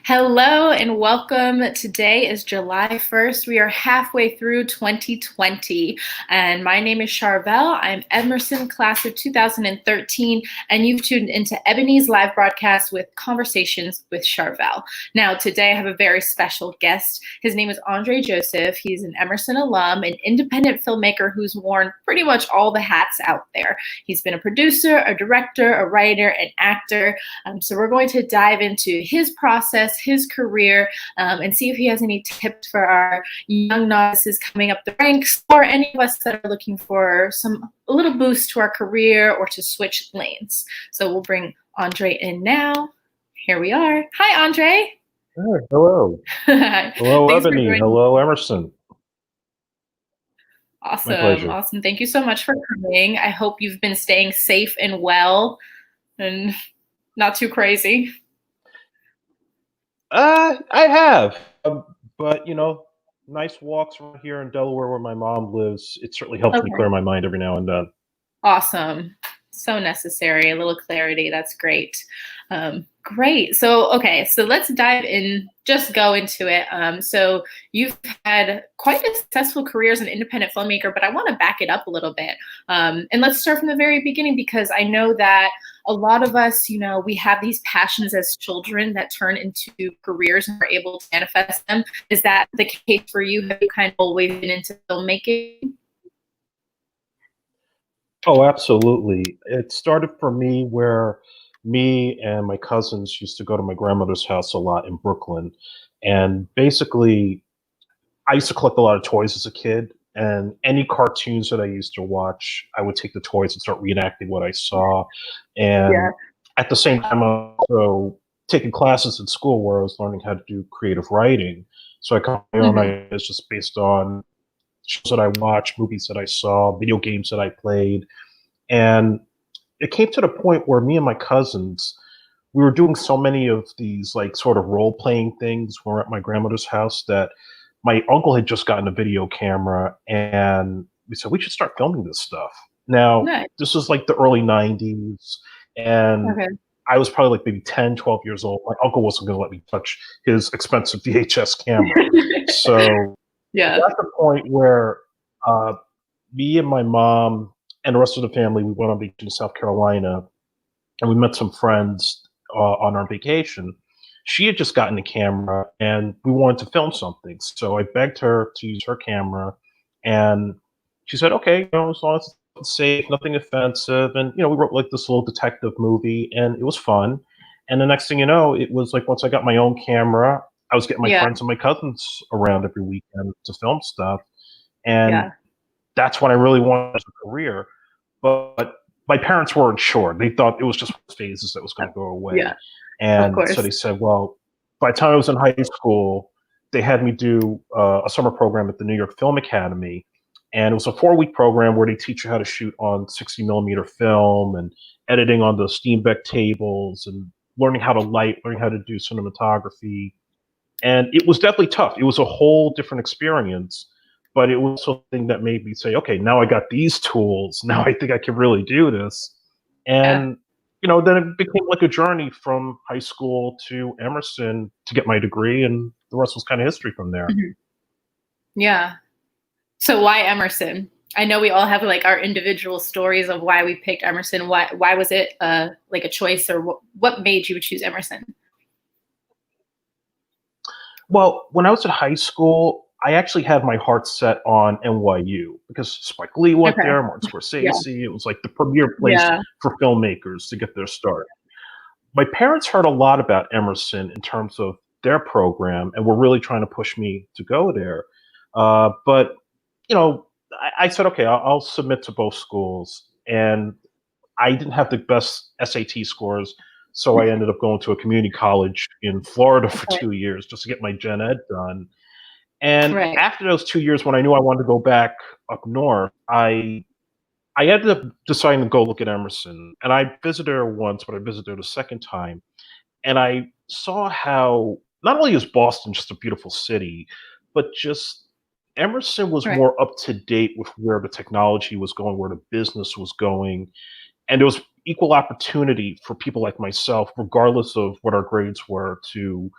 Hello and welcome. Today is July 1st. We are halfway through 2020, and my name is Charvelle. I'm Emerson, class of 2013, and you've tuned into EBONI's live broadcast with Conversations with Charvelle. Now, today I have a very special guest. His name is Andre Joseph. He's an Emerson alum, an independent filmmaker who's worn pretty much all the hats out there. He's been a producer, a director, a writer, an actor. So we're going to dive into his process, his career, and see if he has any tips for our young novices coming up the ranks, or any of us that are looking for a little boost to our career or to switch lanes. So we'll bring Andre in now. Here we are. Hi, Andre. Hi, hello. Hello, Ebony. Hello, Emerson. Awesome. My pleasure. Awesome. Thank you so much for coming. I hope you've been staying safe and well and not too crazy. I have, but nice walks around here in Delaware where my mom lives. It certainly helps me clear my mind every now and then. Awesome. So necessary. A little clarity. That's great. Great. So let's dive in, just go into it. So you've had quite a successful career as an independent filmmaker, but I want to back it up a little bit. And let's start from the very beginning, because I know that a lot of us, we have these passions as children that turn into careers and are able to manifest them. Is that the case for you? Have you kind of always been into filmmaking? Oh, absolutely. It started for me where me and my cousins used to go to my grandmother's house a lot in Brooklyn. And basically, I used to collect a lot of toys as a kid. And any cartoons that I used to watch, I would take the toys and start reenacting what I saw. And at the same time, I was also taking classes in school where I was learning how to do creative writing. So I got my own ideas just based on shows that I watched, movies that I saw, video games that I played. And it came to the point where me and my cousins, we were doing so many of these like sort of role playing things when we were at my grandmother's house that my uncle had just gotten a video camera, and we said we should start filming this stuff. Now, this was like the early 90s, and I was probably like maybe 10, 12 years old. My uncle wasn't going to let me touch his expensive VHS camera. So at the point where me and my mom and the rest of the family, we went on vacation to South Carolina, and we met some friends on our vacation. She had just gotten a camera, and we wanted to film something. So I begged her to use her camera, and she said, okay, as long as it's safe, nothing offensive. And, we wrote like this little detective movie, and it was fun. And the next thing you know, it was like once I got my own camera, I was getting my friends and my cousins around every weekend to film stuff. And that's what I really wanted as a career. But my parents weren't sure. They thought it was just phases that was going to go away. And so they said, well, by the time I was in high school, they had me do a summer program at the New York Film Academy. And it was a 4-week program where they teach you how to shoot on 60 millimeter film and editing on the Steenbeck tables and learning how to light, learning how to do cinematography. And it was definitely tough. It was a whole different experience. But it was something that made me say, okay, now I got these tools. Now I think I can really do this. And, then it became like a journey from high school to Emerson to get my degree. And the rest was kind of history from there. Yeah. So why Emerson? I know we all have like our individual stories of why we picked Emerson. Why was it like a choice, or what made you choose Emerson? Well, when I was in high school, I actually had my heart set on NYU because Spike Lee went there, Martin Scorsese. It was like the premier place for filmmakers to get their start. My parents heard a lot about Emerson in terms of their program, and were really trying to push me to go there. But, I said, okay, I'll submit to both schools. And I didn't have the best SAT scores, so I ended up going to a community college in Florida for 2 years just to get my gen ed done. And after those 2 years, when I knew I wanted to go back up north, I ended up deciding to go look at Emerson. And I visited her once, but I visited her a second time. And I saw how not only is Boston just a beautiful city, but just Emerson was more up to date with where the technology was going, where the business was going. And there was equal opportunity for people like myself, regardless of what our grades were, to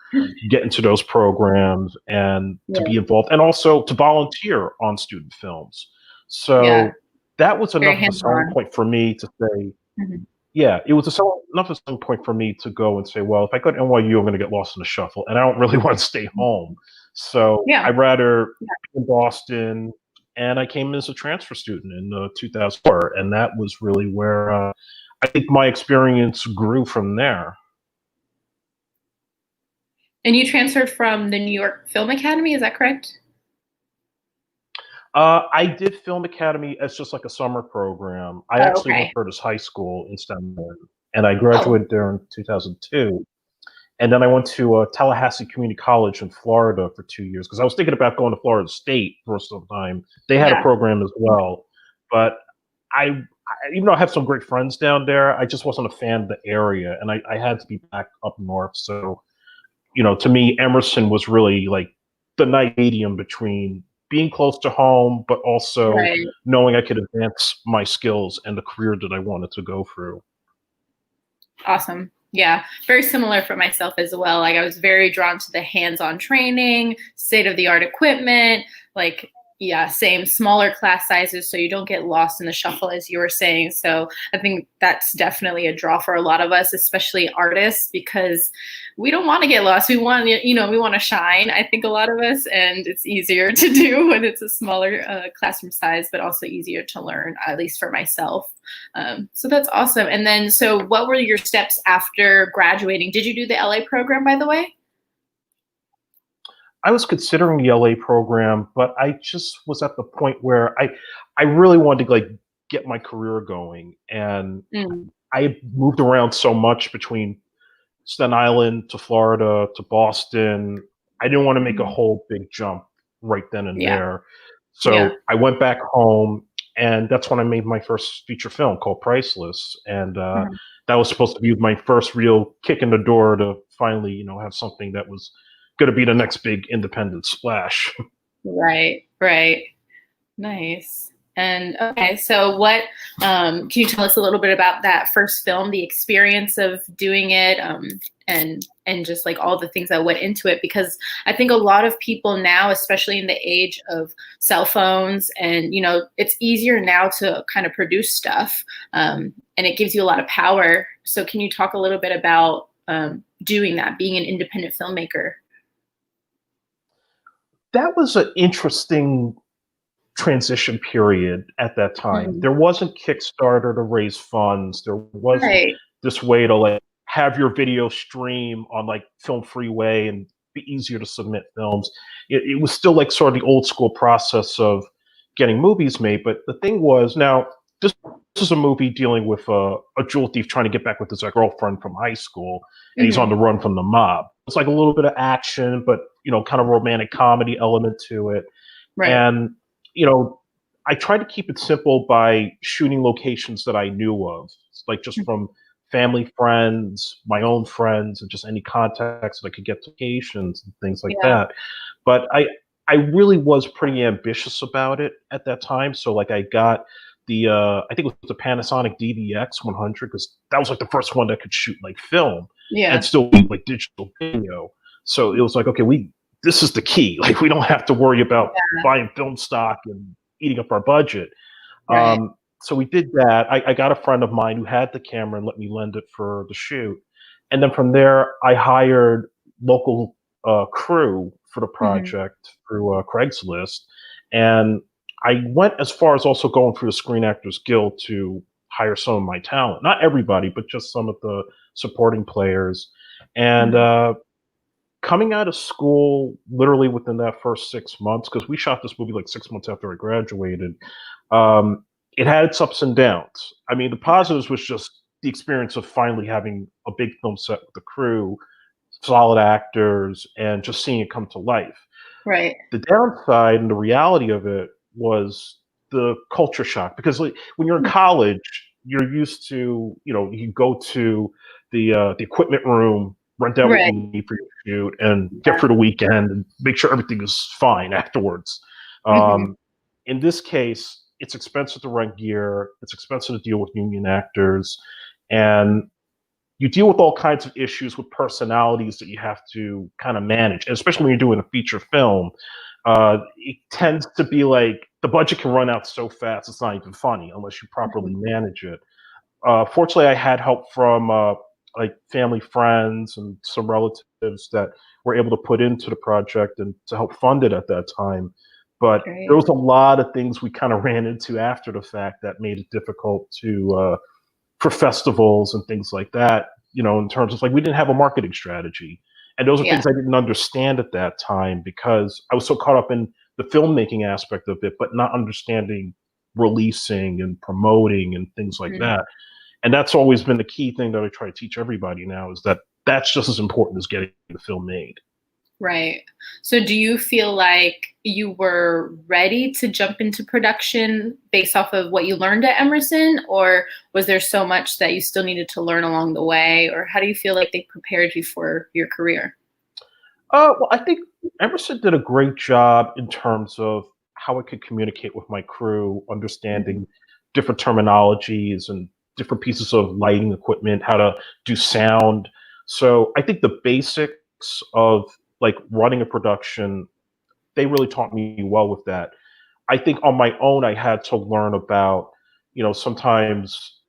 get into those programs and to Yeah. be involved, and also to volunteer on student films. Yeah. So that was Very enough of a selling hands-on. point for me to say, Mhm. yeah, it was enough of a selling point for me to go and say, well, if I go to NYU, I'm going to get lost in the shuffle, and I don't really want to stay home. So Yeah. I'd rather Yeah. be in Boston, and I came in as a transfer student in 2004, and that was really where I think my experience grew from there. And you transferred from the New York Film Academy, is that correct? I did Film Academy as just like a summer program. I Oh, actually went okay. to Curtis High School in Stemmen, and I Oh, graduated there in 2002. And then I went to Tallahassee Community College in Florida for 2 years because I was thinking about going to Florida State for some time. They had a yeah. program as well, but even though I have some great friends down there, I just wasn't a fan of the area, and I had to be back up north. So, to me, Emerson was really like the nice medium between being close to home, but also Right. knowing I could advance my skills and the career that I wanted to go through. Awesome. Yeah, very similar for myself as well. Like I was very drawn to the hands-on training, state-of-the-art equipment, like yeah, same smaller class sizes so you don't get lost in the shuffle as you were saying. So I think that's definitely a draw for a lot of us, especially artists, because we don't want to get lost. We want, we want to shine. I think a lot of us, and it's easier to do when it's a smaller classroom size, but also easier to learn, at least for myself. So that's awesome. And then, so what were your steps after graduating? Did you do the LA program, by the way? I was considering the LA program, but I just was at the point where I really wanted to like get my career going, and Mm, I had moved around so much between Staten Island to Florida to Boston. I didn't want to make a mhm. whole big jump right then and Yeah, there. yeah. So I went back home, and that's when I made my first feature film called Priceless. And Mhm. that was supposed to be my first real kick in the door to finally, have something that was going to be the next big independent splash. Right, right. Nice. And okay, so what can you tell us a little bit about that first film, the experience of doing it, and just like all the things that went into it? Because I think a lot of people now, especially in the age of cell phones, and it's easier now to kind of produce stuff, and it gives you a lot of power. So can you talk a little bit about doing that, being an independent filmmaker? That was an interesting transition period at that time. Mhm. There wasn't Kickstarter to raise funds. There wasn't Right. this way to like have your video stream on like Film Freeway and be easier to submit films. It was still like sort of the old school process of getting movies made. But the thing was, now this is a movie dealing with a jewel thief trying to get back with his girlfriend from high school, and he's on Hmm. the run from the mob. It's like a little bit of action, but kind of romantic comedy element to it. Right. And you know, I tried to keep it simple by shooting locations that I knew of, like just from family, friends, my own friends, and just any contacts that I could get to locations and things like Yeah. that. But I really was pretty ambitious about it at that time. So like I got the I think it was the Panasonic DVX 100 because that was like the first one that could shoot like film and Yeah. still like digital video. So it was like, okay, this is the key. Like we don't have to worry about buying film stock and eating up our budget. Right. So we did that. I got a friend of mine who had the camera and let me lend it for the shoot. And then from there, I hired local crew for the Hmm. project through Craigslist. And I went as far as also going through the Screen Actors Guild to hire some of my talent. Not everybody, but just some of the supporting players. And Hmm. coming out of school, literally within that first 6 months, because we shot this movie like 6 months after I graduated, it had its ups and downs. I mean, the positives was just the experience of finally having a big film set with the crew, solid actors, and just seeing it come to life. Right. The downside and the reality of it was the culture shock because like, when you're in college, you're used to, you go to the equipment room, rent out what Right. you need for your shoot, and get through the weekend and make sure everything is fine afterwards. Hmm. Um, in this case, it's expensive to rent gear. It's expensive to deal with union actors. and you deal with all kinds of issues with personalities that you have to kind of manage, and especially when you're doing a feature film. It tends to be like the budget can run out so fast it's not even funny unless you properly manage it. Fortunately, I had help from like family, friends, and some relatives that were able to put into the project and to help fund it at that time. But there Great. was a lot of things we kind of ran into after the fact that made it difficult to for festivals and things like that. You know, in terms of like we didn't have a marketing strategy, and those are Yeah. things I didn't understand at that time because I was so caught up in the filmmaking aspect of it, but not understanding releasing and promoting and things like Mhm. that. And that's always been the key thing that I try to teach everybody now is that that's just as important as getting the film made. Right. So do you feel like you were ready to jump into production based off of what you learned at Emerson, or was there so much that you still needed to learn along the way, or how do you feel like they prepared you for your career? Well, I think Emerson did a great job in terms of how I could communicate with my crew, Mhm. understanding different terminologies and different pieces of lighting equipment, how to do sound. So I think the basics of like running a production, they really taught me well with that. I think on my own, I had to learn about, sometimes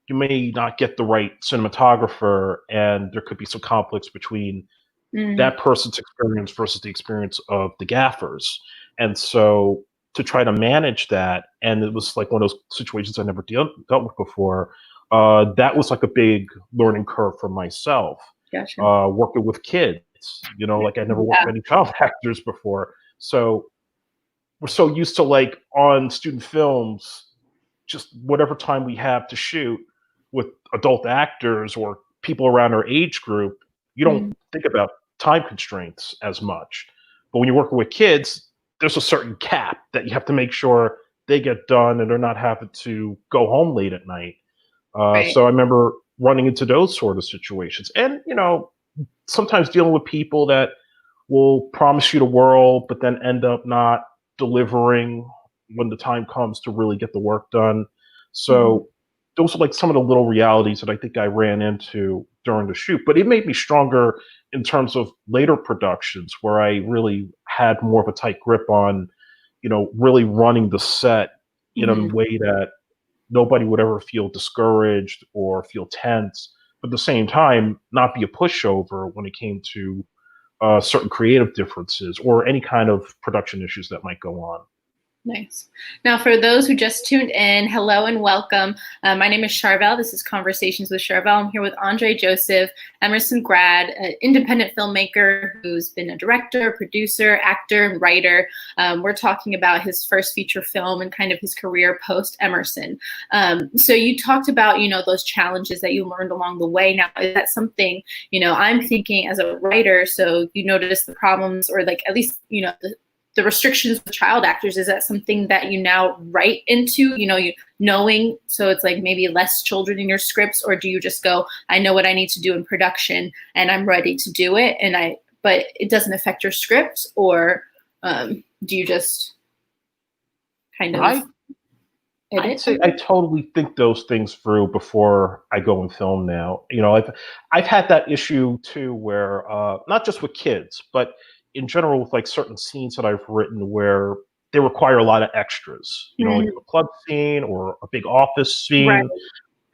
you may not get the right cinematographer, and there could be some conflicts between Mm, that person's experience versus the experience of the gaffers. And so to try to manage that, and it was like one of those situations I never dealt with before. That was like a big learning curve for myself. gotcha. Working with kids, like I never worked Yeah. with any child actors before. So we're so used to like on student films, just whatever time we have to shoot with adult actors or people around our age group, you don't Mm, think about time constraints as much. But when you're working with kids, there's a certain cap that you have to make sure they get done and they're not having to go home late at night. right. So I remember running into those sort of situations. And, sometimes dealing with people that will promise you the world, but then end up not delivering when the time comes to really get the work done. Mhm. So those are like some of the little realities that I think I ran into during the shoot. But it made me stronger in terms of later productions where I really had more of a tight grip on, really running the set in a Mhm. way that nobody would ever feel discouraged or feel tense. But at the same time, not be a pushover when it came to certain creative differences or any kind of production issues that might go on. Nice. Now, for those who just tuned in, hello and welcome. My name is Charvelle. This is Conversations with Charvelle. I'm here with Andre Joseph, Emerson grad, an independent filmmaker who's been a director, producer, actor, and writer. We're talking about his first feature film and kind of his career post Emerson. So you talked about, those challenges that you learned along the way. Now, is that something, I'm thinking as a writer, so you notice the problems or like at least, the restrictions with child actors, is that something that you now write into, you knowing, so it's like maybe less children in your scripts, or do you just go, I know what I need to do in production and I'm ready to do it, but it doesn't affect your script, or do you just kind of I I'd edit? say I totally think those things through before I go and film now. I've had that issue too, where not just with kids, but in general with like certain scenes that I've written where they require a lot of extras. Like Mhm. a club scene or a big office Right. scene,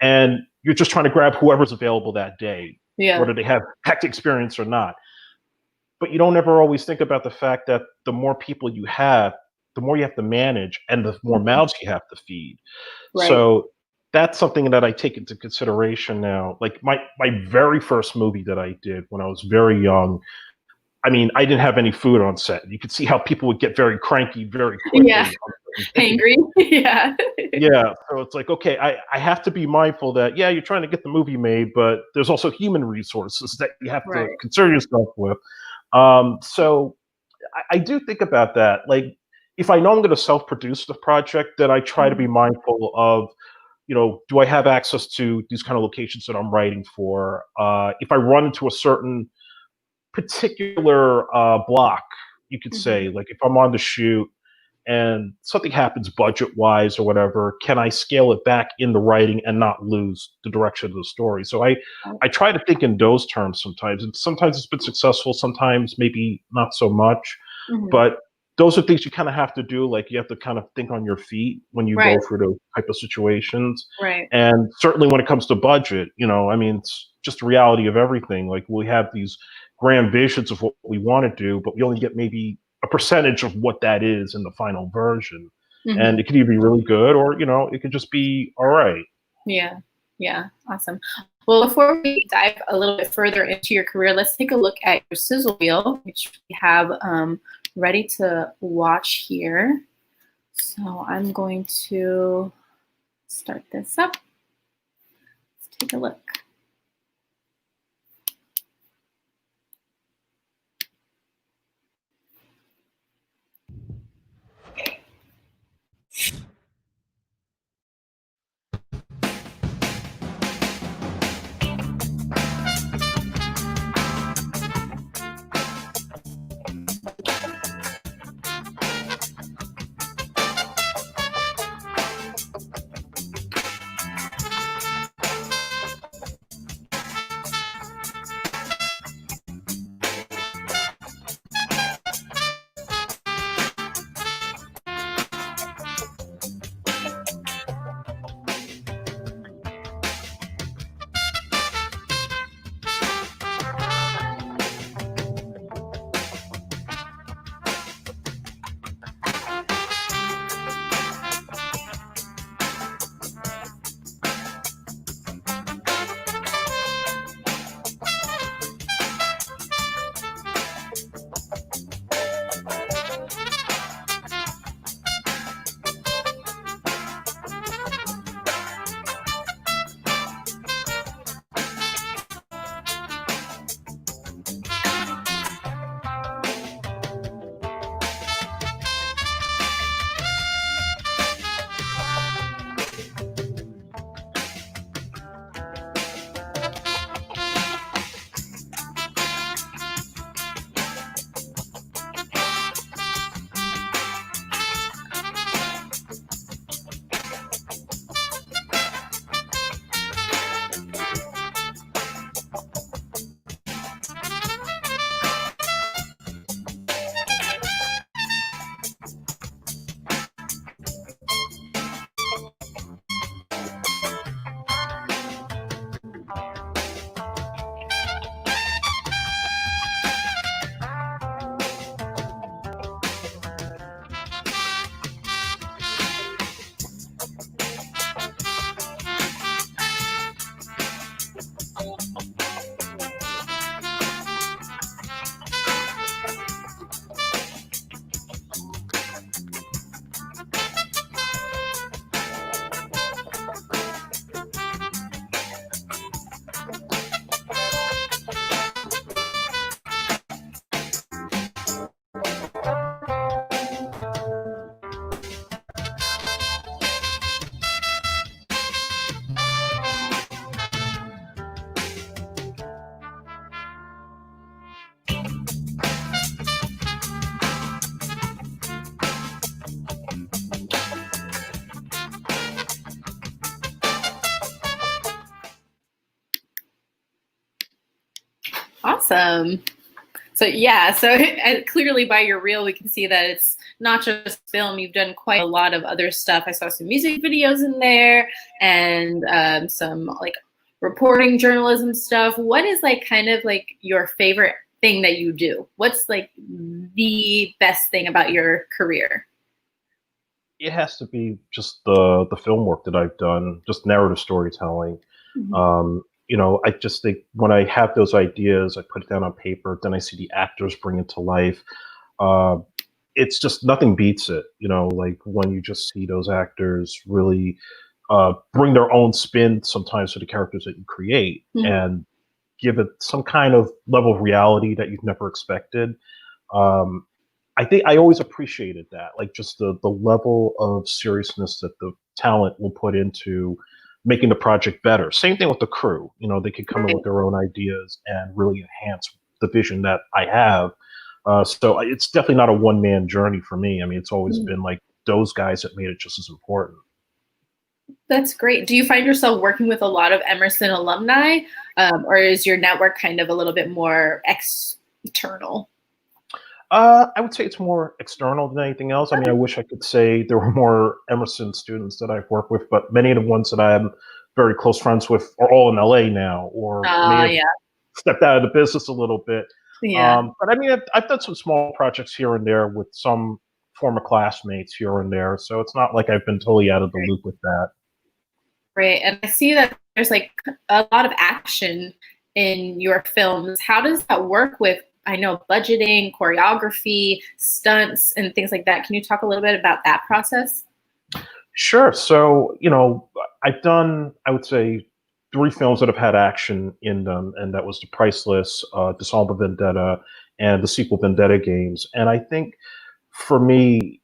and you're just trying to grab whoever's available that day, Yeah. whether they have tech experience or not. But you don't ever always think about the fact that the more people you have, the more you have to manage and the more Mhm. mouths you have to feed. Right. So that's something that I take into consideration now. Like my very first movie that I did when I was very young, I mean, I didn't have any food on set. You could see how people would get very cranky very Yeah. quickly on certain days. Hangry. Yeah. Yeah, so it's like, okay, I have to be mindful that, yeah, you're trying to get the movie made, but there's also human resources that you have to Right. concern yourself with. So I do think about that. Like, if I know I'm going to self-produce the project, then I try to be Mhm. mindful of, do I have access to these kind of locations that I'm writing for? If I run into a certain particular block, you could Mhm. say, like if I'm on the shoot and something happens budget wise or whatever, can I scale it back in the writing and not lose the direction of the story? So I try to think in those terms sometimes, and sometimes it's been successful, sometimes maybe not so much, but those are things you kind of have to do. Like you have to kind of think on your feet when you Right. go through those type of situations. Right. And certainly when it comes to budget, you know, I mean, it's just the reality of everything. Like we have these grand visions of what we want to do, but we only get maybe a percentage of what that is in the final version. And it could either be really good or, you know, it could just be all right. Yeah. Yeah. Awesome. Well, before we dive a little bit further into your career, let's take a look at your sizzle reel, which we have ready to watch here. So I'm going to start this up. Let's take a look. Awesome. So yeah, so clearly by your reel, we can see that it's not just film. You've done quite a lot of other stuff. I saw some music videos in there and some like reporting journalism stuff. What is like kind of like your favorite thing that you do? What's like the best thing about your career? It has to be just the film work that I've done, just narrative storytelling. You know, I just think when I have those ideas, I put it down on paper, then I see the actors bring it to life. It's just nothing beats it, you know, like when you just see those actors really bring their own spin sometimes to the characters that you create and give it some kind of level of reality that you've never expected. I think I always appreciated that, like just the level of seriousness that the talent will put into making the project better. Same thing with the crew. You know, they could come in with their own ideas and really enhance the vision that I have. So it's definitely not a one-man journey for me. I mean, it's always been like those guys that made it just as important. That's great. Do you find yourself working with a lot of Emerson alumni, or is your network kind of a little bit more external? I would say it's more external than anything else. I mean, I wish I could say there were more Emerson students that I've worked with, but many of the ones that I'm very close friends with are all in LA now, or may have Yeah, stepped out of the business a little bit. yeah. But I mean, I've done some small projects here and there with some former classmates here and there, so it's not like I've been totally out of the loop with that. Great. And I see that there's like a lot of action in your films. How does that work with, I know, budgeting, choreography, stunts, and things like that? Can you talk a little bit about that process? Sure. So, I've done, I would say, 3 films that have had action in them, and that was The Priceless, Disarm Vendetta, and the sequel Vendetta games. And I think for me,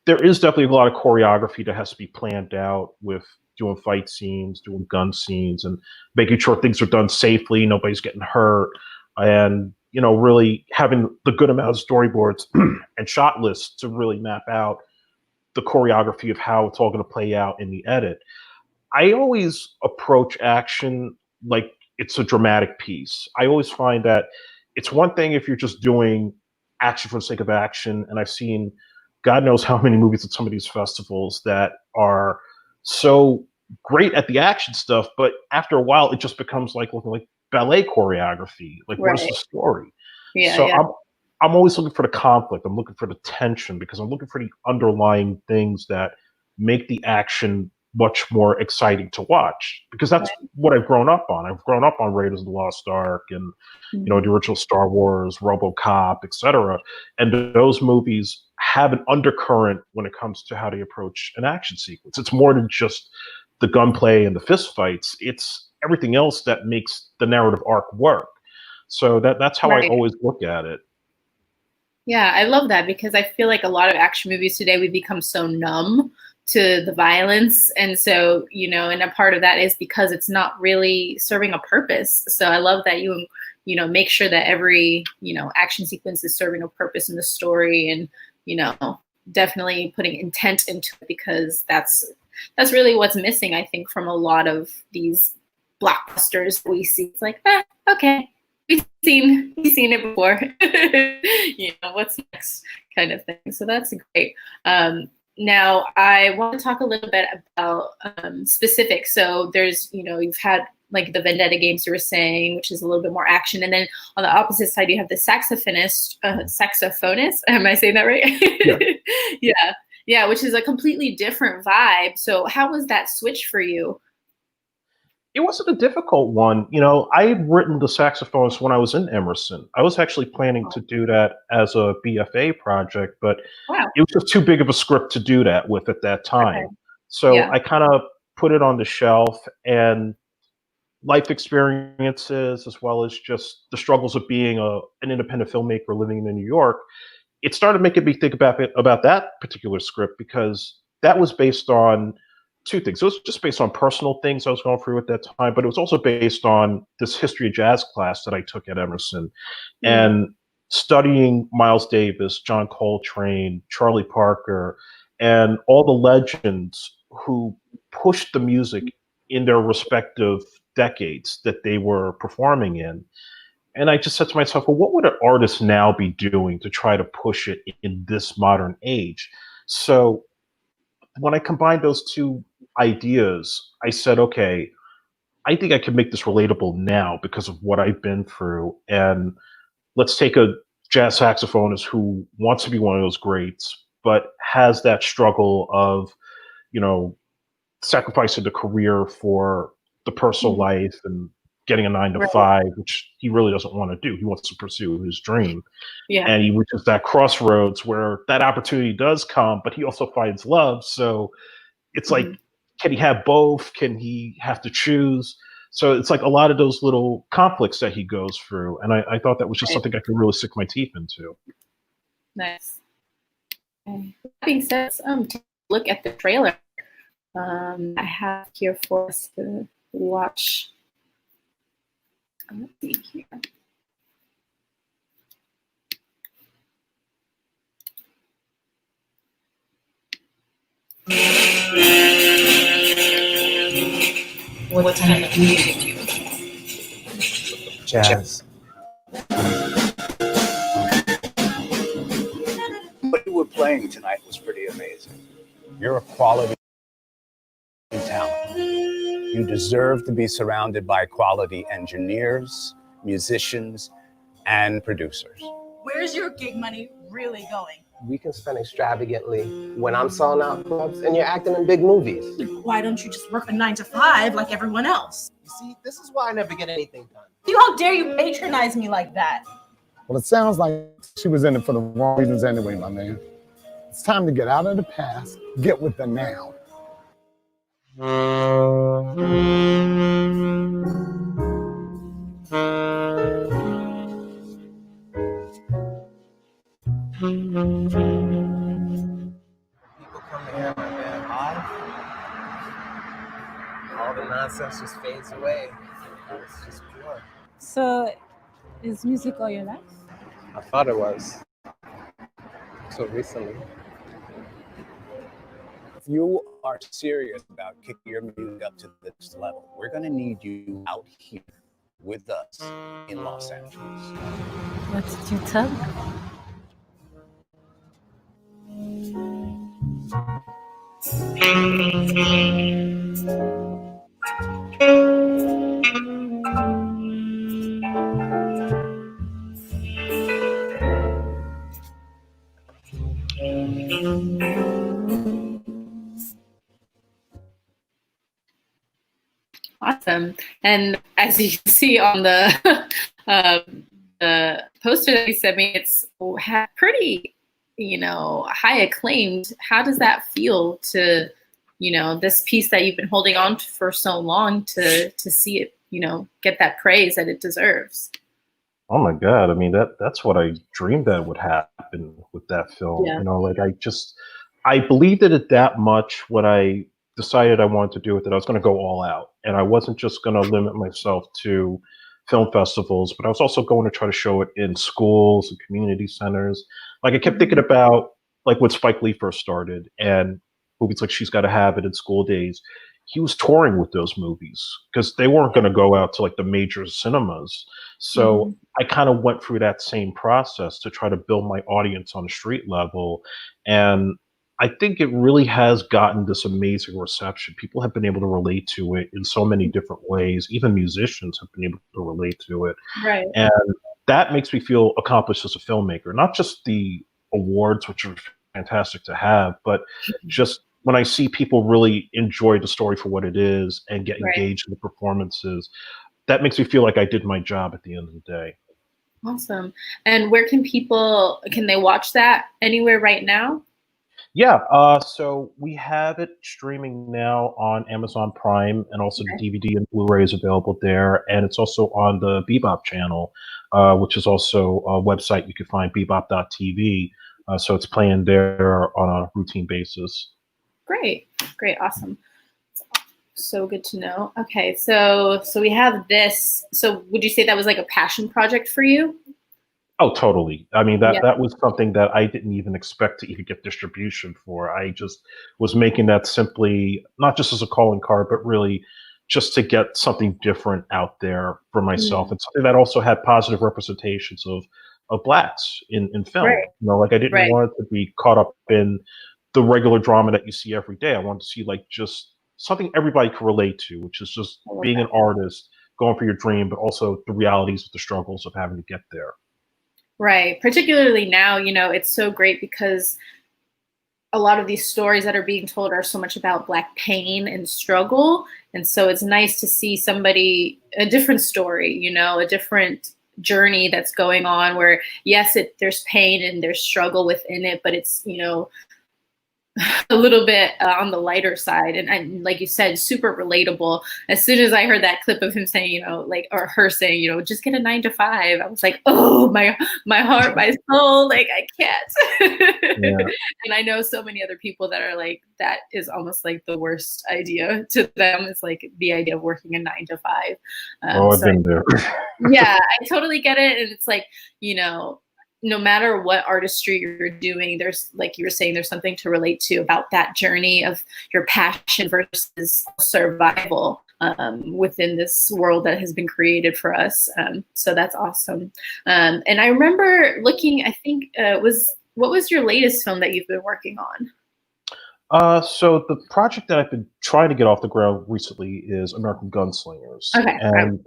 there is definitely a lot of choreography that has to be planned out with doing fight scenes, doing gun scenes, and making sure things are done safely, nobody's getting hurt, and really having the good amount of storyboards and shot lists to really map out the choreography of how it's all going to play out in the edit. I always approach action like it's a dramatic piece. I always find that it's one thing if you're just doing action for the sake of action, and I've seen God knows how many movies at some of these festivals that are so great at the action stuff, but after a while it just becomes like looking like ballet choreography. Like, what is Right. the story? Yeah, So yeah. I'm always looking for the conflict. I'm looking for the tension because I'm looking for the underlying things that make the action much more exciting to watch, because that's Right. what I've grown up on. I've grown up on Raiders of the Lost Ark and the original Star Wars, RoboCop, etc. And those movies have an undercurrent when it comes to how they approach an action sequence. It's more than just the gunplay and the fist fights. It's everything else that makes the narrative arc work. So that's how I Right. always look at it. Yeah, I love that because I feel like a lot of action movies today, we become so numb to the violence. And so, and a part of that is because it's not really serving a purpose. So I love that make sure that every, action sequence is serving a purpose in the story and, definitely putting intent into it, because that's really what's missing, I think, from a lot of these blockbusters we see. It's like, okay, we've seen it before. What's next, kind of thing. So that's great. Now I want to talk a little bit about specifics. So there's, you've had like the Vendetta games you were saying, which is a little bit more action, and then on the opposite side you have the saxophonist. Am I saying that right? Yeah. Yeah, which is a completely different vibe. So how was that switch for you? It wasn't a difficult one. I had written the saxophonist when I was in Emerson. I was actually planning to do that as a BFA project, but Wow. it was just too big of a script to do that with at that Okay. time. So Yeah. I kind of put it on the shelf, and life experiences, as well as just the struggles of being an independent filmmaker living in New York, it started making me think about that particular script, because that was based on 2 things. It was just based on personal things I was going through at that time, but it was also based on this history of jazz class that I took at Emerson, and studying Miles Davis, John Coltrane, Charlie Parker, and all the legends who pushed the music in their respective decades that they were performing in. And I just said to myself, well, what would an artist now be doing to try to push it in this modern age? So when I combined those 2 ideas, I said, okay, I think I can make this relatable now because of what I've been through. And let's take a jazz saxophonist who wants to be one of those greats, but has that struggle of, you know, sacrificing the career for the personal life and getting a 9 to Right. 5, which he really doesn't want to do. He wants to pursue his dream. Yeah. And he reaches that crossroads where that opportunity does come, but he also finds love. So it's like, can he have both? Can he have to choose? So it's like a lot of those little conflicts that he goes through. And I thought that was just Right. something I could really stick my teeth into. Nice. Okay. That being said, take a look at the trailer. I have here for us to watch. Let's see here. what's kind of communicating you? Jazz. What you were playing tonight was pretty amazing. You're a quality talent. You deserve to be surrounded by quality engineers, musicians, and producers. Where's your gig money really going? We can spend extravagantly when I'm selling out clubs and you're acting in big movies. Why don't you just work a 9 to 5 like everyone else? You see, this is why I never get anything done. How dare you patronize me like that? Well, it sounds like she was in it for the wrong reasons anyway, my man. It's time to get out of the past, get with the now. People come to hear my band live. All the nonsense just fades away. It's just pure. So, is music all your life? I thought it was. So recently. If you are serious about kicking your music up to the next level, we're going to need you out here with us in Los Angeles. What did you tell them? Awesome. And as you can see on the poster that you sent me, it's pretty, high acclaimed. How does that feel to, this piece that you've been holding on to for so long to see it, get that praise that it deserves? Oh my God. I mean, that's what I dreamed that would happen with that film. Yeah. I believed in it that much when I decided I wanted to do it, that I was going to go all out. And I wasn't just going to limit myself to film festivals, but I was also going to try to show it in schools and community centers. Like I kept thinking about like when Spike Lee first started and movies like She's Gotta Have It and School Days. He was touring with those movies because they weren't going to go out to like the major cinemas. So I kind of went through that same process to try to build my audience on a street level. And I think it really has gotten this amazing reception. People have been able to relate to it in so many different ways. Even musicians have been able to relate to it. Right. And that makes me feel accomplished as a filmmaker, not just the awards, which are fantastic to have, but just when I see people really enjoy the story for what it is and get engaged in the performances, that makes me feel like I did my job at the end of the day. Awesome. And where can they watch that? Anywhere right now? Yeah, so we have it streaming now on Amazon Prime, and also the DVD and Blu-ray is available there. And it's also on the Bebop channel, which is also a website you can find, bebop.tv. So it's playing there on a routine basis. Great, awesome. So good to know. Okay, so we have this. So would you say that was like a passion project for you? Oh, totally. I mean, that was something that I didn't even expect to even get distribution for. I just was making that simply, not just as a calling card, but really just to get something different out there for myself. And something that also had positive representations of Blacks in film. Right. Like I didn't want it to be caught up in the regular drama that you see every day. I wanted to see like just something everybody could relate to, which is just being an artist, going for your dream, but also the realities of the struggles of having to get there. Right. Particularly now, it's so great because a lot of these stories that are being told are so much about Black pain and struggle. And so it's nice to see a different story, a different journey that's going on where, yes, there's pain and there's struggle within it, but it's, a little bit on the lighter side. And like you said, super relatable. As soon as I heard that clip of him saying, or her saying, just get a 9 to 5, I was like, oh, my heart, my soul, like I can't. Yeah. And I know so many other people that are like, that is almost like the worst idea to them. It's like the idea of working a 9 to 5. I've been there. Yeah, I totally get it. And it's like, no matter what artistry you're doing, there's, like you were saying, there's something to relate to about that journey of your passion versus survival. within this world that has been created for us. So that's awesome. And I remember looking, I think what was your latest film that you've been working on? So the project that I've been trying to get off the ground recently is American Gunslingers. Okay. And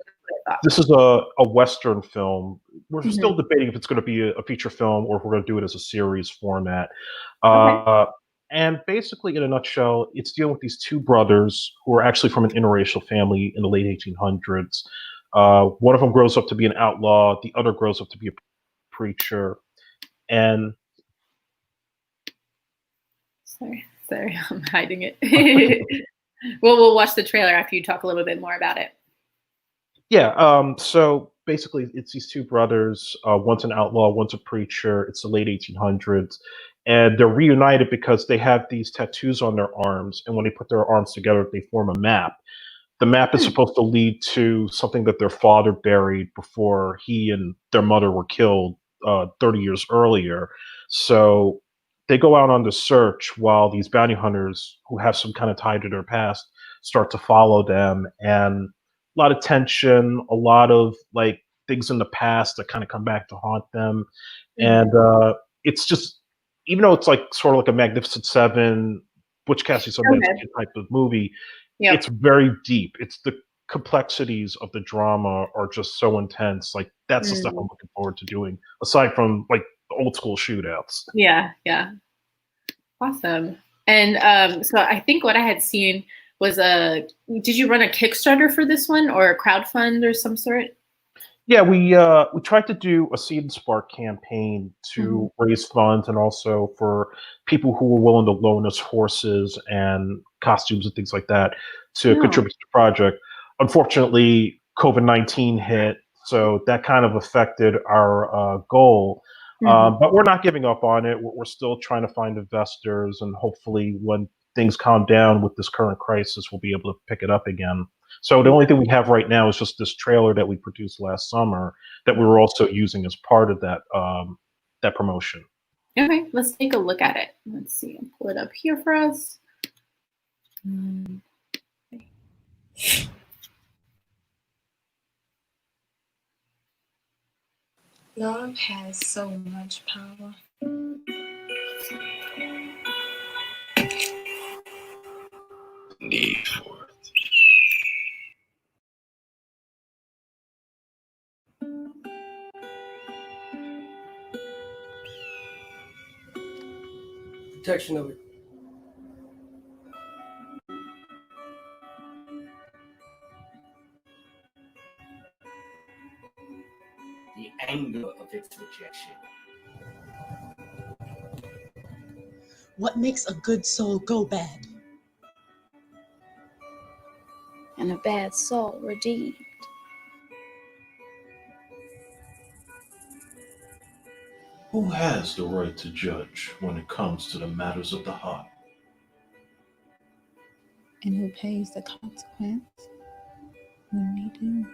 this is a Western film. We're still debating if it's going to be a feature film or if we're going to do it as a series format. And basically, in a nutshell, it's dealing with these two brothers who are actually from an interracial family in the late 1800s. One of them grows up to be an outlaw. The other grows up to be a preacher. And Sorry, I'm hiding it. Well, we'll watch the trailer after you talk a little bit more about it. yeah, so basically, it's these two brothers. One's an outlaw, one's a preacher. It's the late 1800s. And they're reunited because they have these tattoos on their arms. And when they put their arms together, they form a map. The map is supposed to lead to something that their father buried before he and their mother were killed 30 years earlier. So they go out on the search while these bounty hunters who have some kind of tie to their past start to follow them. And a lot of tension, a lot of like things in the past that kind of come back to haunt them. And it's just, even though it's like sort of like a Magnificent Seven, Butch Cassidy Sundance type of movie, it's very deep. It's the complexities of the drama are just so intense. Like that's the stuff I'm looking forward to doing, aside from like the old school shootouts. Yeah. Awesome. And so I think what I had seen was did you run a Kickstarter for this one or a crowdfund or some sort? Yeah, we tried to do a Seed and Spark campaign to raise funds and also for people who were willing to loan us horses and costumes and things like that to contribute to the project. Unfortunately, COVID-19 hit, so that kind of affected our goal. But we're not giving up on it. We're still trying to find investors, and hopefully when things calm down with this current crisis, we'll be able to pick it up again. So the only thing we have right now is just this trailer that we produced last summer that we were also using as part of that that promotion. Okay, let's take a look at it. Let's see, I'll pull it up here for us. Love has so much power. Need for it. Protection of it. The anger of its rejection. What makes a good soul go bad? And a bad soul redeemed. Who has the right to judge when it comes to the matters of the heart? And who pays the consequence when we do?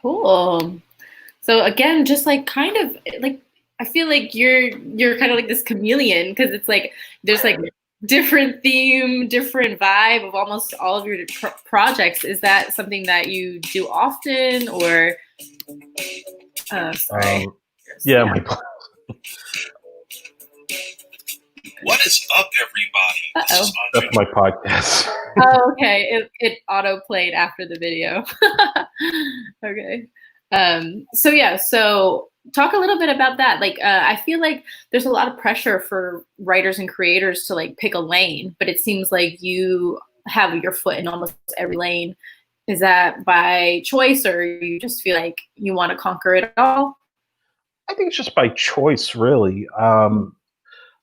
Cool. So again, just like kind of like I feel like you're kind of like this chameleon because it's like there's like different theme, different vibe of almost all of your projects. Is that something that you do often or? Sorry. Yeah. What is up, everybody? That's my podcast. Oh, okay. It auto played after the video. Okay. So talk a little bit about that. Like, I feel like there's a lot of pressure for writers and creators to like pick a lane, but it seems like you have your foot in almost every lane. Is that by choice or you just feel like you want to conquer it all? I think it's just by choice, really.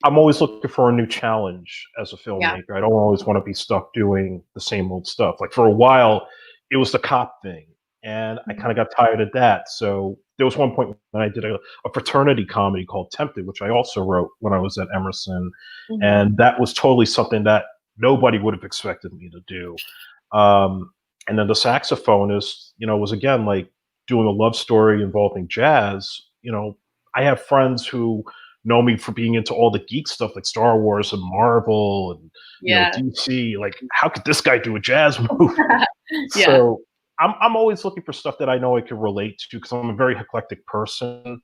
I'm always looking for a new challenge as a filmmaker. Yeah. I don't always want to be stuck doing the same old stuff. Like for a while, it was the cop thing. and I kind of got tired of that. So there was one point when I did a fraternity comedy called Tempted, which I also wrote when I was at Emerson, and that was totally something that nobody would have expected me to do. And then the saxophonist, was again like doing a love story involving jazz. I have friends who know me for being into all the geek stuff like Star Wars and Marvel and DC. Like, how could this guy do a jazz movie? So I'm always looking for stuff that I know I can relate to because I'm a very eclectic person.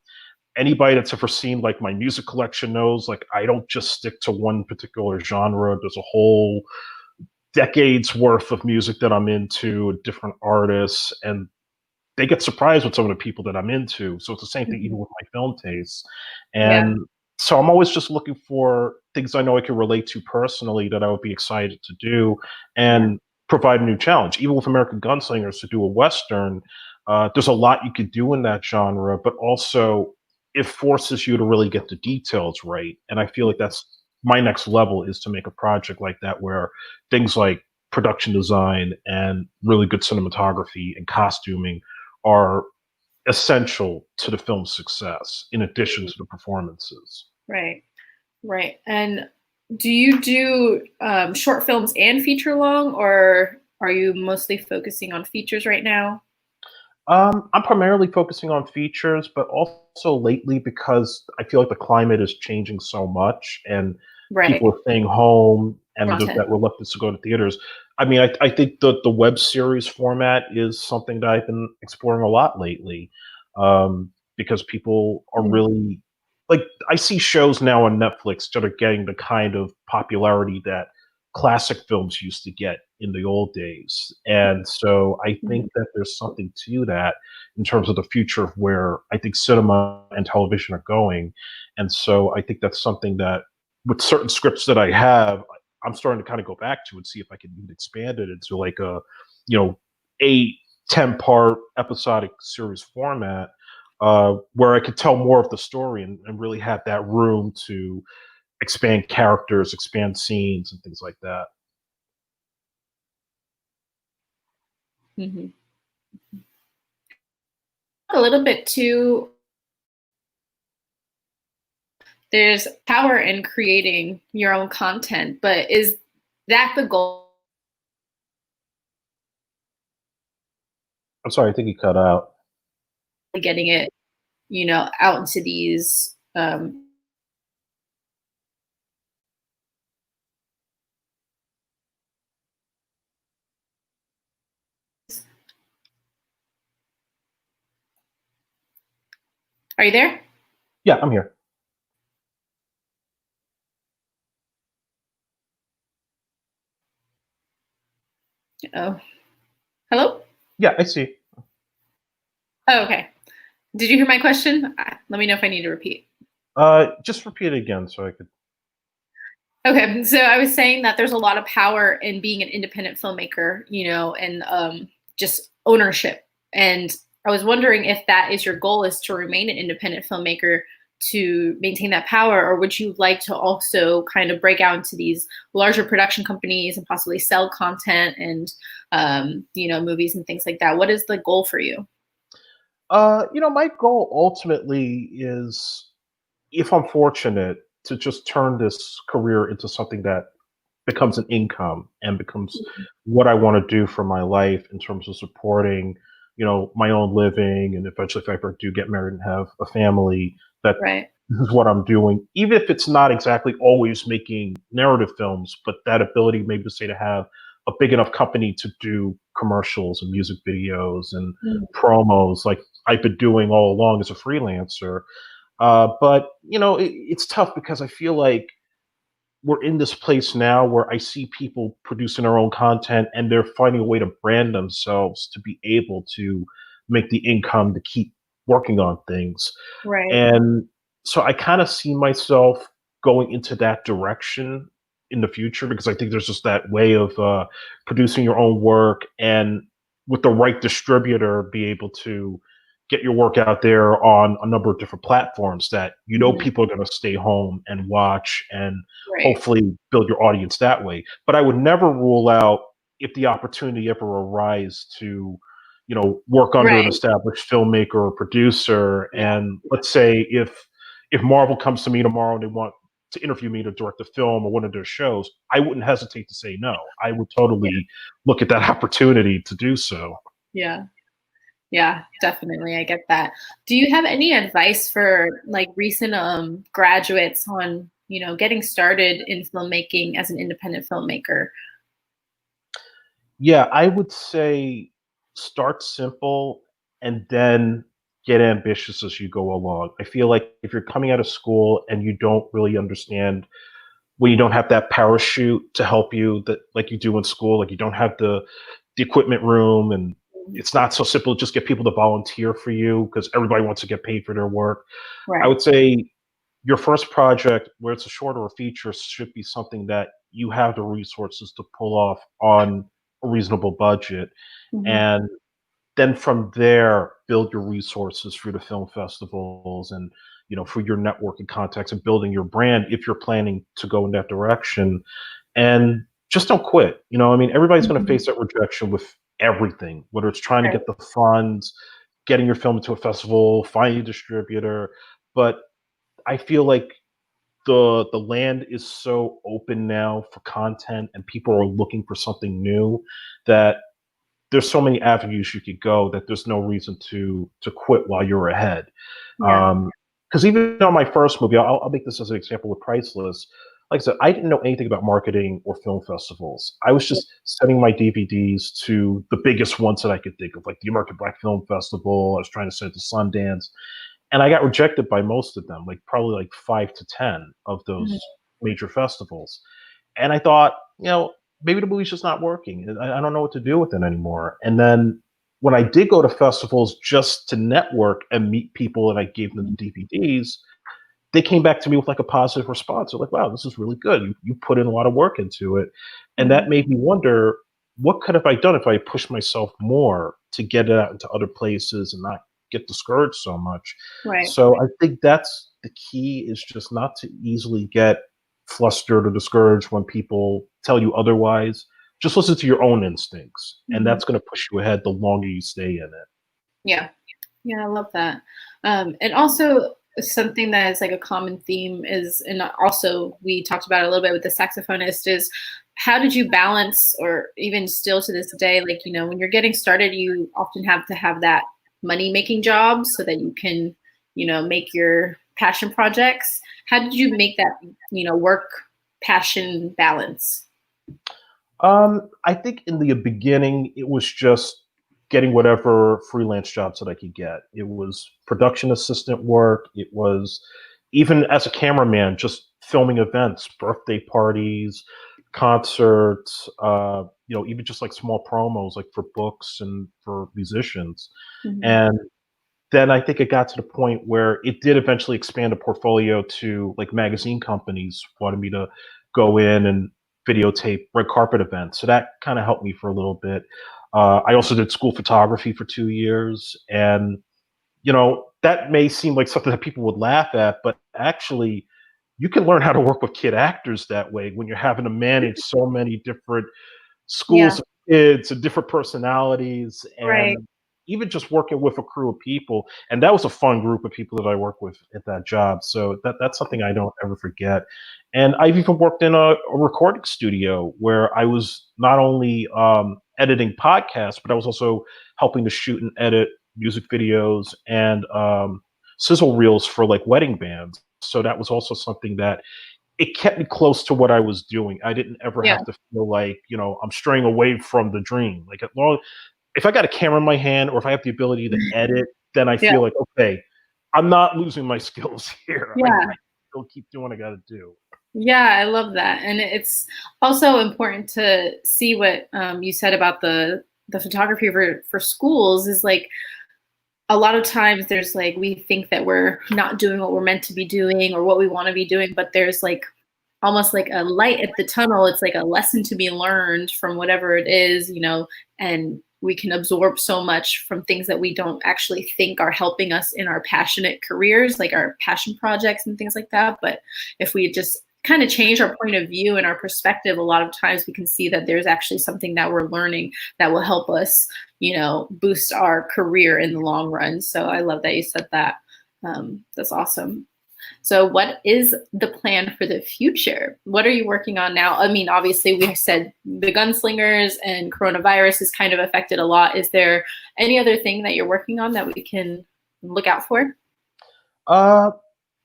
Anybody that's ever seen like my music collection knows like I don't just stick to one particular genre. There's a whole decades worth of music that I'm into, different artists, and they get surprised with some of the people that I'm into. So it's the same thing even with my film tastes. And so I'm always just looking for things I know I can relate to personally that I would be excited to do and provide a new challenge. Even with American Gunslingers, to do a Western, there's a lot you could do in that genre, but also it forces you to really get the details right. And I feel like that's my next level, is to make a project like that where things like production design and really good cinematography and costuming are essential to the film's success in addition to the performances. Right. And do you do short films and feature long, or are you mostly focusing on features right now? I'm primarily focusing on features, but also lately, because I feel like the climate is changing so much and people are staying home and there's that reluctance to go to theaters. I mean, I think the web series format is something that I've been exploring a lot lately, because people are really like, I see shows now on Netflix that are getting the kind of popularity that classic films used to get in the old days. And so I think that there's something to that in terms of the future of where I think cinema and television are going. And so I think that's something that with certain scripts that I have, I'm starting to kind of go back to and see if I can even expand it into like a, 8-10 part episodic series format, where I could tell more of the story and really have that room to expand characters, expand scenes, and things like that. A little bit too, there's power in creating your own content, but is that the goal? I'm sorry, I think you cut out. Getting it, out into these Are you there? Yeah, I'm here. Oh, hello? Yeah, I see. Oh, okay. Did you hear my question? Let me know if I need to repeat. Just repeat it again so I could. Okay, so I was saying that there's a lot of power in being an independent filmmaker, and just ownership. And I was wondering if that is your goal, is to remain an independent filmmaker to maintain that power, or would you like to also kind of break out into these larger production companies and possibly sell content and, movies and things like that? What is the goal for you? My goal ultimately is, if I'm fortunate, to just turn this career into something that becomes an income and becomes what I want to do for my life in terms of supporting, my own living. And eventually, if I ever do get married and have a family, that this is what I'm doing, even if it's not exactly always making narrative films, but that ability maybe to say to have a big enough company to do commercials and music videos and promos like I've been doing all along as a freelancer. But it's tough because I feel like we're in this place now where I see people producing their own content and they're finding a way to brand themselves to be able to make the income to keep working on things. Right. And so I kind of see myself going into that direction in the future, because I think there's just that way of producing your own work and with the right distributor, be able to get your work out there on a number of different platforms that people are going to stay home and watch, and hopefully build your audience that way. But I would never rule out, if the opportunity ever arises to work under an Right. established filmmaker or producer. And let's say if Marvel comes to me tomorrow and they want to interview me to direct a film or one of their shows, I wouldn't hesitate to say no. I would totally look at that opportunity to do so. Yeah. Yeah, definitely. I get that. Do you have any advice for like recent graduates on, getting started in filmmaking as an independent filmmaker? Yeah, I would say start simple and then get ambitious as you go along. I feel like if you're coming out of school and you don't really understand, when you don't have that parachute to help you, that like you do in school, like you don't have the equipment room, and it's not so simple to just get people to volunteer for you because everybody wants to get paid for their work. I Right. would say your first project, where it's a short or a feature, should be something that you have the resources to pull off on a reasonable budget. Mhm. And then from there, build your resources through the film festivals and, for your networking contacts and building your brand if you're planning to go in that direction. And just don't quit. Everybody's going to face that rejection with everything, whether it's trying to Right. get the funds, getting your film into a festival, finding a distributor. But I feel like the land is so open now for content and people are looking for something new that there's so many avenues you could go that there's no reason to quit while you're ahead. Yeah. Because even on my first movie, I'll make this as an example with Priceless. Like I said, I didn't know anything about marketing or film festivals. I was just sending my DVDs to the biggest ones that I could think of, like the American Black Film Festival. I was trying to send it to Sundance, and I got rejected by most of them, like probably like 5 to 10 of those major festivals. And I thought, maybe the movie's just not working. I don't know what to do with it anymore. And then when I did go to festivals just to network and meet people and I gave them the DVDs, they came back to me with like a positive response. They're like, wow, this is really good. You put in a lot of work into it. And that made me wonder, what could have I done if I pushed myself more to get it out into other places and not get discouraged so much? Right. So I think that's the key, is just not to easily get flustered or discouraged when people tell you otherwise. Just listen to your own instincts, and that's going to push you ahead the longer you stay in it. Yeah. Yeah, I love that. And also something that is like a common theme is, and also we talked about it a little bit with the saxophonist, is how did you balance, or even still to this day, like, when you're getting started, you often have to have that money-making job so that you can, make your passion projects. How did you make that, work passion balance? I think in the beginning, it was just getting whatever freelance jobs that I could get. It was production assistant work. It was, even as a cameraman, just filming events, birthday parties, concerts, even just like small promos, like for books and for musicians. And then I think it got to the point where it did eventually expand a portfolio to like magazine companies wanted me to go in and videotape red carpet events. So that kind of helped me for a little bit. I also did school photography for 2 years. And, that may seem like something that people would laugh at, but actually you can learn how to work with kid actors that way when you're having to manage so many different schools of kids and different personalities, and even just working with a crew of people. And that was a fun group of people that I worked with at that job. So that's something I don't ever forget. And I've even worked in a recording studio where I was not only editing podcasts, but I was also helping to shoot and edit music videos and sizzle reels for like wedding bands. So that was also something that it kept me close to what I was doing. I didn't ever have to feel like, I'm straying away from the dream. Like, if I got a camera in my hand or if I have the ability to edit, then I feel like, okay, I'm not losing my skills here. I still keep doing what I got to do. Yeah, I love that. And it's also important to see what you said about the photography for schools, is like, a lot of times there's like, we think that we're not doing what we're meant to be doing or what we want to be doing, but there's like almost like a light at the tunnel. It's like a lesson to be learned from whatever it is, and we can absorb so much from things that we don't actually think are helping us in our passionate careers, like our passion projects and things like that. But if we just kind of change our point of view and our perspective, a lot of times we can see that there's actually something that we're learning that will help us, boost our career in the long run. So I love that you said that. That's awesome. So what is the plan for the future? What are you working on now? I mean, obviously we said the Gunslingers and coronavirus has kind of affected a lot. Is there any other thing that you're working on that we can look out for?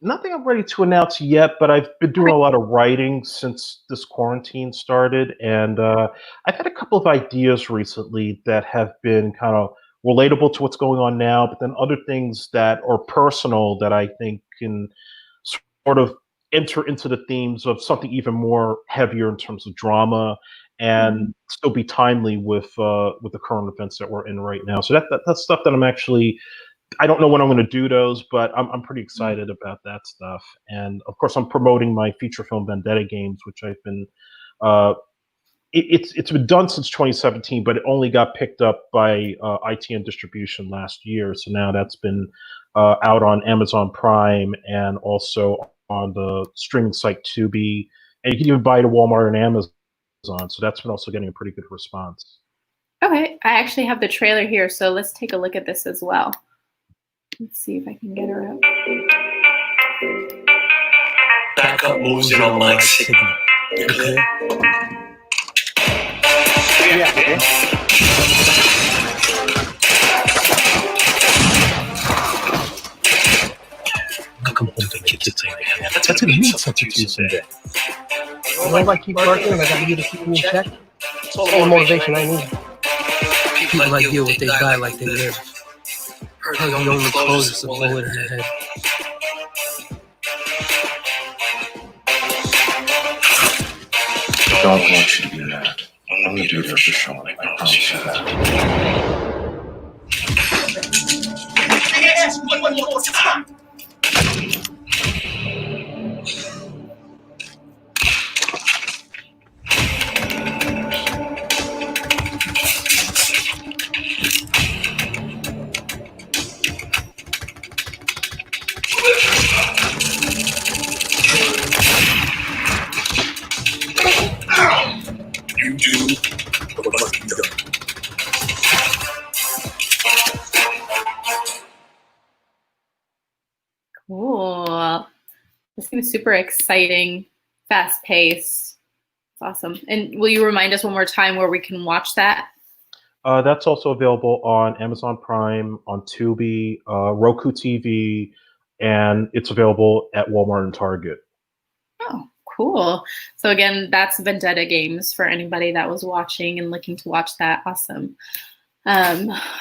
Nothing I'm ready to announce yet, but I've been doing a lot of writing since this quarantine started, and I've had a couple of ideas recently that have been kind of relatable to what's going on now, but then other things that are personal that I think can sort of enter into the themes of something even more heavier in terms of drama and still be timely with the current events that we're in right now. So that's stuff that I'm actually, I don't know when I'm going to do those, but I'm pretty excited about that stuff. And of course, I'm promoting my feature film Vendetta games, which I've been. It's been done since 2017, but it only got picked up by ITN Distribution last year. So now that's been out on Amazon Prime and also on the streaming site Tubi, and you can even buy it at Walmart and Amazon. So that's been also getting a pretty good response. Okay, I actually have the trailer here, so let's take a look at this as well. Let's see if I can get her up. Backup moves in on mic signal. You good? Yeah. Come home to kids to tell you. That's gonna mean something to you someday. Well, if I keep working and I got you to keep me in check, it's all the motivation I need. People like you, what they die like they live. Heard the only close is a bullet in the head. Dog wants you to be mad. I'm gonna do it for Sean. I promise you that. You do what must be done. Cool. This seems super exciting, fast paced. It's awesome. And will you remind us one more time where we can watch that? That's also available on Amazon Prime, on Tubi, Roku TV, and it's available at Walmart and Target. Oh, cool. So again, that's Vendetta games for anybody that was watching and looking to watch that. Awesome.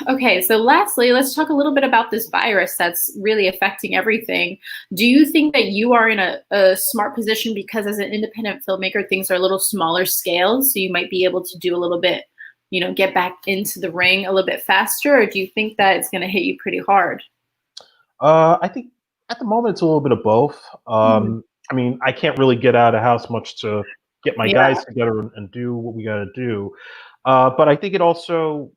Okay, so lastly, let's talk a little bit about this virus that's really affecting everything. Do you think that you are in a smart position because as an independent filmmaker, things are a little smaller scale, so you might be able to do a little bit, get back into the ring a little bit faster, or do you think that it's going to hit you pretty hard? I think at the moment it's a little bit of both. I mean, I can't really get out of the house much to get my guys together and do what we got to do. But I think it also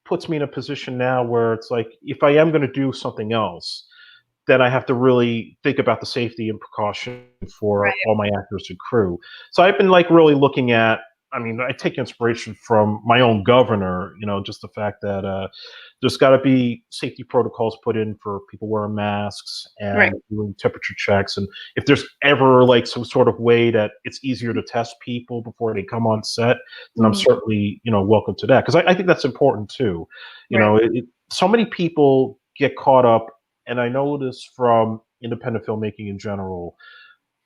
puts me in a position now where it's like, if I am going to do something else, then I have to really think about the safety and precaution for all my actors and crew. So I've been really looking at, I mean, I take inspiration from my own governor, just the fact that there's got to be safety protocols put in for people wearing masks and doing temperature checks. And if there's ever some sort of way that it's easier to test people before they come on set, then I'm certainly, welcome to that. Because I think that's important too. So many people get caught up, and I know this from independent filmmaking in general,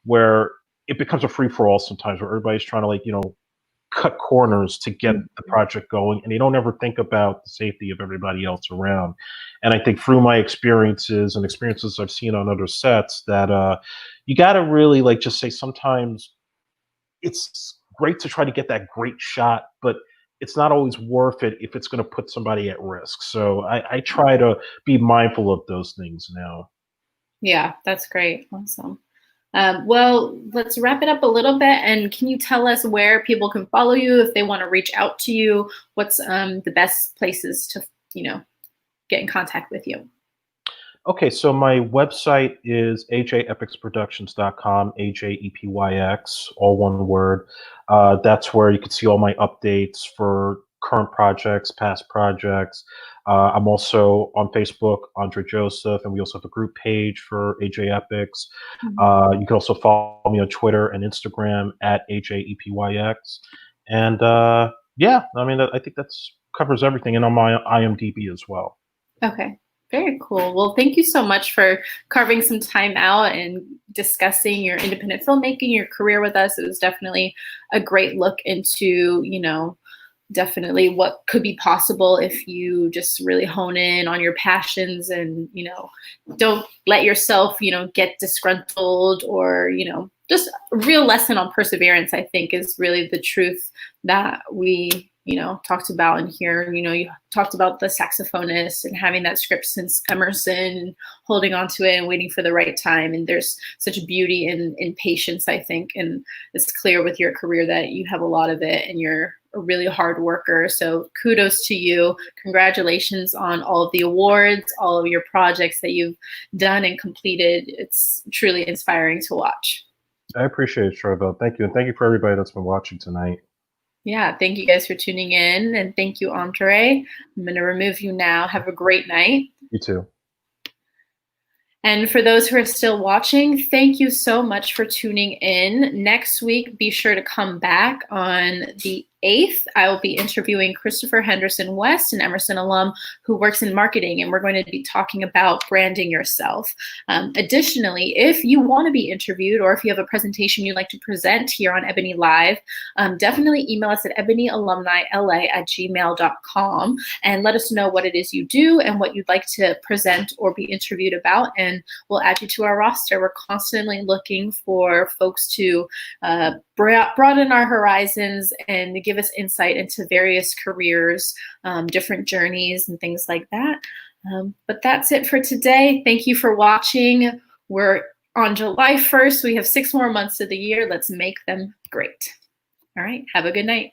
where it becomes a free-for-all sometimes, where everybody's trying to cut corners to get the project going, and they don't ever think about the safety of everybody else around. And I think through my experiences and experiences I've seen on other sets that you got to really just say sometimes it's great to try to get that great shot, but it's not always worth it if it's going to put somebody at risk. So I try to be mindful of those things now. Yeah, that's great. Awesome. Well, let's wrap it up a little bit. And can you tell us where people can follow you if they want to reach out to you? What's the best places to, get in contact with you? Okay, so my website is ajepyxproductions.com, AJEPYX, all one word. That's where you can see all my updates for current projects, past projects. I'm also on Facebook, Andre Joseph, and we also have a group page for AJ Epyx. You can also follow me on Twitter and Instagram at AJEPYX. And yeah, I mean, I think that's covers everything, and on my IMDb as well. Okay. Very cool. Well, thank you so much for carving some time out and discussing your independent filmmaking, your career with us. It was definitely a great look into, you know, definitely what could be possible if you just really hone in on your passions and, you know, don't let yourself, you know, get disgruntled or, you know, just a real lesson on perseverance, I think, is really the truth that we, you know, talked about in here. You know, you talked about the saxophonist and having that script since Emerson and holding on to it and waiting for the right time. And there's such beauty in patience, I think. And it's clear with your career that you have a lot of it and you're a really hard worker. So kudos to you. Congratulations on all of the awards, all of your projects that you've done and completed. It's truly inspiring to watch. I appreciate it, Charvelle. Thank you. And thank you for everybody that's been watching tonight. Yeah, thank you guys for tuning in. And thank you, Andre. I'm going to remove you now. Have a great night. You too. And for those who are still watching, thank you so much for tuning in. Next week, be sure to come back on the 8th. I will be interviewing Christopher Henderson West, an Emerson alum who works in marketing, and we're going to be talking about branding yourself. Additionally, if you want to be interviewed or if you have a presentation you'd like to present here on Ebony Live, definitely email us at ebonyalumnila@gmail.com and let us know what it is you do and what you'd like to present or be interviewed about, and we'll add you to our roster. We're constantly looking for folks to broaden our horizons and give us insight into various careers, different journeys and things like that. But that's it for today. Thank you for watching. We're on July 1st. We have 6 more months of the year. Let's make them great. All right. Have a good night.